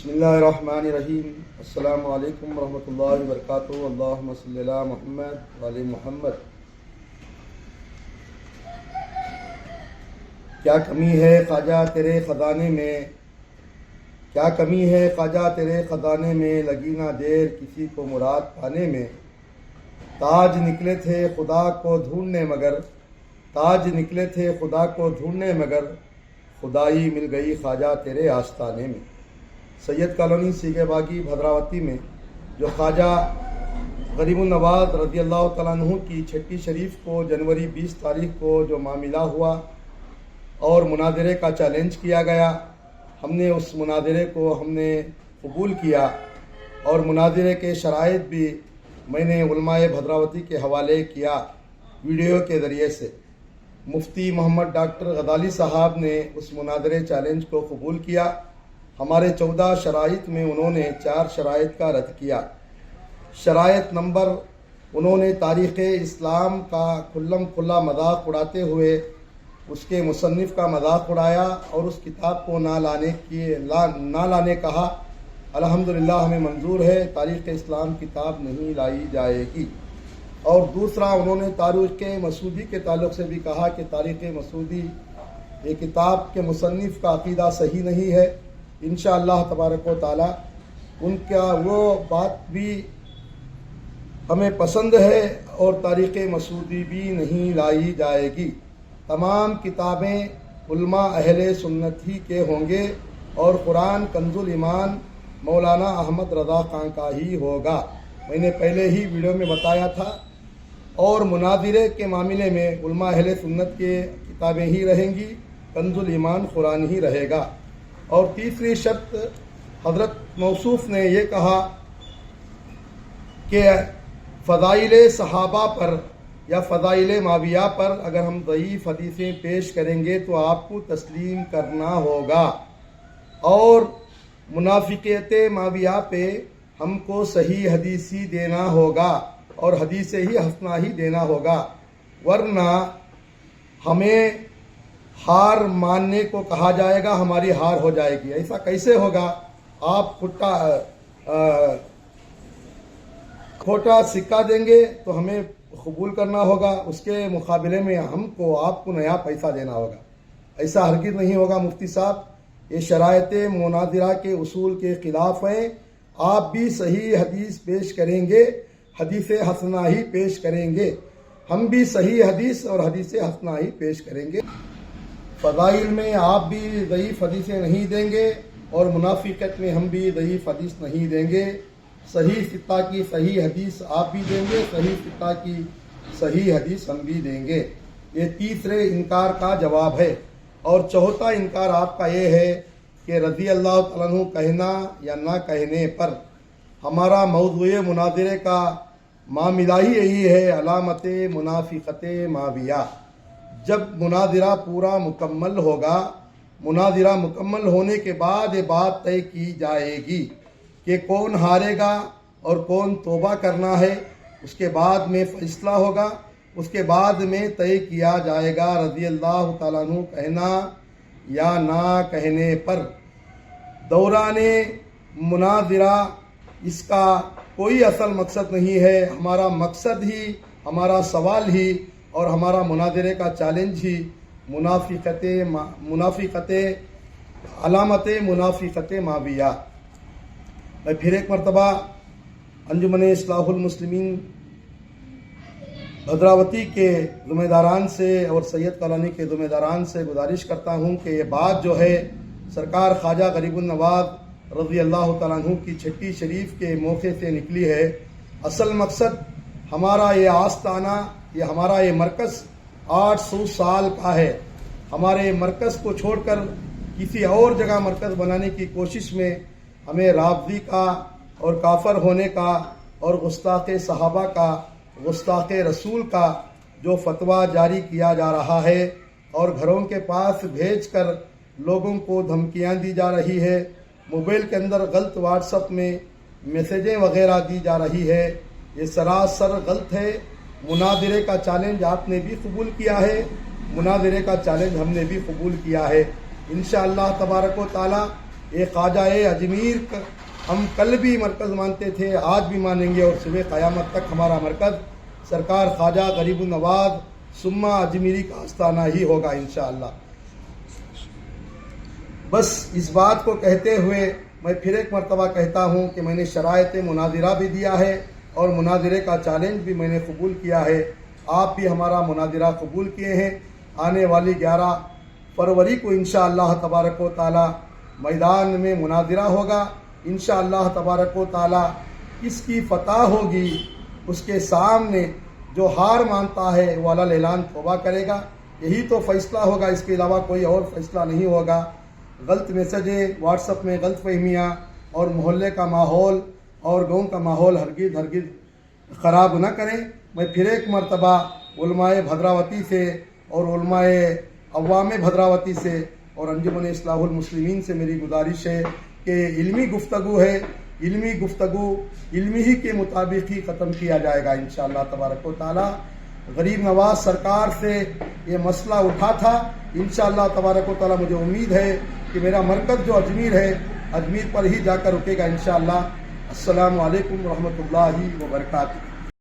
بسم اللہ الرحمن الرحیم۔ السلام علیکم ورحمۃ اللہ وبرکاتہ۔ اللہم صلی علی محمد وعلی محمد۔ کیا کمی ہے خواجہ تیرے خزانے میں، کیا کمی ہے خواجہ تیرے خزانے میں، لگی نہ دیر کسی کو مراد پانے میں۔ تاج نکلے تھے خدا کو ڈھونڈنے مگر، تاج نکلے تھے خدا کو ڈھونڈنے مگر، خدائی مل گئی خواجہ تیرے آستانے میں۔ سید کالونی سیگے باغی بھدراوتی میں جو خواجہ غریب النواز رضی اللہ تعالیٰ عنہ کی چھٹی شریف کو جنوری 20 تاریخ کو جو معاملہ ہوا اور مناظرے کا چیلنج کیا گیا، ہم نے اس مناظرے کو قبول کیا اور مناظرے کے شرائط بھی میں نے علماء بھدراوتی کے حوالے کیا ویڈیو کے ذریعے سے۔ مفتی محمد ڈاکٹر غزالی صاحب نے اس مناظرے چیلنج کو قبول کیا۔ ہمارے 14 شرائط میں انہوں نے 4 شرائط کا رد کیا۔ شرائط نمبر، انہوں نے تاریخ اسلام کا کھلم کھلا مذاق اڑاتے ہوئے اس کے مصنف کا مذاق اڑایا اور اس کتاب کو نہ لانے کہا۔ الحمدللہ ہمیں منظور ہے، تاریخ اسلام کتاب نہیں لائی جائے گی۔ اور دوسرا، انہوں نے تاریخ مسعودی کے تعلق سے بھی کہا کہ تاریخ مسعودی یہ کتاب کے مصنف کا عقیدہ صحیح نہیں ہے۔ انشاءاللہ تبارک و تعالی ان کا وہ بات بھی ہمیں پسند ہے اور تاریخ مسعودی بھی نہیں لائی جائے گی۔ تمام کتابیں علماء اہل سنت ہی کے ہوں گے اور قرآن کنز الایمان مولانا احمد رضا خان کا ہی ہوگا۔ میں نے پہلے ہی ویڈیو میں بتایا تھا۔ اور مناظرے کے معاملے میں علماء اہل سنت کے کتابیں ہی رہیں گی، کنز الایمان قرآن ہی رہے گا۔ اور تیسری شرط، حضرت موصوف نے یہ کہا کہ فضائل صحابہ پر یا فضائل معاویہ پر اگر ہم ضعیف حدیثیں پیش کریں گے تو آپ کو تسلیم کرنا ہوگا، اور منافقیت معاویہ پہ ہم کو صحیح حدیث ہی دینا ہوگا اور حدیث ہی حسنہ ہی دینا ہوگا، ورنہ ہمیں ہار ماننے کو کہا جائے گا، ہماری ہار ہو جائے گی۔ ایسا کیسے ہوگا؟ آپ کھوٹا سکہ دیں گے تو ہمیں قبول کرنا ہوگا، اس کے مقابلے میں آپ کو نیا پیسہ دینا ہوگا۔ ایسا ہرگز نہیں ہوگا مفتی صاحب، یہ شرائط مناظرہ کے اصول کے خلاف ہیں۔ آپ بھی صحیح حدیث پیش کریں گے، حدیث حسنہ ہی پیش کریں گے، ہم بھی صحیح حدیث اور حدیث حسنہ ہی پیش کریں گے۔ فضائل میں آپ بھی ضعیف حدیثیں نہیں دیں گے اور منافقت میں ہم بھی ضعیف حدیث نہیں دیں گے۔ صحیح ستہ کی صحیح حدیث آپ بھی دیں گے، صحیح ستہ کی صحیح حدیث ہم بھی دیں گے۔ یہ تیسرے انکار کا جواب ہے۔ اور چوتھا انکار آپ کا یہ ہے کہ رضی اللہ تعالیٰ عنہ کہنا یا نہ کہنے پر ہمارا موضوع مناظرے کا معاملہ ہی یہی ہے، علامت منافقت معاویہ۔ جب مناظرہ پورا مکمل ہوگا، مناظرہ مکمل ہونے کے بعد یہ بات طے کی جائے گی کہ کون ہارے گا اور کون توبہ کرنا ہے، اس کے بعد میں فیصلہ ہوگا، اس کے بعد میں طے کیا جائے گا رضی اللہ تعالیٰ عنہ کہنا یا نہ کہنے پر۔ دوران مناظرہ اس کا کوئی اصل مقصد نہیں ہے، ہمارا مقصد ہی، ہمارا سوال ہی اور ہمارا مناظرے کا چیلنج ہی منافقت علامت منافقت معاویہ۔ میں پھر ایک مرتبہ انجمن اصلاح المسلمین بھدراوتی کے ذمہ داران سے اور سید کالونی کے ذمہ داران سے گزارش کرتا ہوں کہ یہ بات جو ہے سرکار خواجہ غریب النواز رضی اللہ تعالیٰ عنہ کی چھٹی شریف کے موقع سے نکلی ہے۔ اصل مقصد ہمارا یہ آستانہ، یہ ہمارا یہ مرکز 800 سال کا ہے۔ ہمارے مرکز کو چھوڑ کر کسی اور جگہ مرکز بنانے کی کوشش میں ہمیں رافضی کا اور کافر ہونے کا اور گستاخ صحابہ کا، گستاخ رسول کا جو فتویٰ جاری کیا جا رہا ہے اور گھروں کے پاس بھیج کر لوگوں کو دھمکیاں دی جا رہی ہے، موبائل کے اندر غلط واٹس ایپ میں میسیجیں وغیرہ دی جا رہی ہے، یہ سراسر غلط ہے۔ مناظرے کا چیلنج آپ نے بھی قبول کیا ہے، مناظرے کا چیلنج ہم نے بھی قبول کیا ہے۔ انشاءاللہ تبارک و تعالی یہ خواجہ اجمیر ہم کل بھی مرکز مانتے تھے، آج بھی مانیں گے، اور صبح قیامت تک ہمارا مرکز سرکار خواجہ غریب النواز ثم اجمیری کا آستانہ ہی ہوگا انشاءاللہ۔ بس اس بات کو کہتے ہوئے میں پھر ایک مرتبہ کہتا ہوں کہ میں نے شرائط مناظرہ بھی دیا ہے اور مناظرے کا چیلنج بھی میں نے قبول کیا ہے۔ آپ بھی ہمارا مناظرہ قبول کیے ہیں۔ آنے والی 11 فروری کو انشاءاللہ تبارک و تعالی میدان میں مناظرہ ہوگا۔ انشاءاللہ تبارک و تعالی کس کی فتح ہوگی، اس کے سامنے جو ہار مانتا ہے وہ علی اعلان توبہ کرے گا، یہی تو فیصلہ ہوگا، اس کے علاوہ کوئی اور فیصلہ نہیں ہوگا۔ غلط میسیجیں، واٹس ایپ میں غلط فہمیاں اور محلے کا ماحول اور گاؤں کا ماحول ہرگز خراب نہ کریں۔ میں پھر ایک مرتبہ علماء بھدراوتی سے اور علماء عوام بھدراوتی سے اور انجمن اصلاح المسلمین سے میری گزارش ہے کہ علمی گفتگو ہے، علمی گفتگو علمی ہی کے مطابق ہی ختم کیا جائے گا انشاءاللہ تبارک و تعالی۔ غریب نواز سرکار سے یہ مسئلہ اٹھا تھا، انشاءاللہ تبارک و تعالی مجھے امید ہے کہ میرا مرکز جو اجمیر ہے، اجمیر پر ہی جا کر رکے گا انشاءاللہ۔ السلام علیکم ورحمۃ اللہ وبرکاتہ۔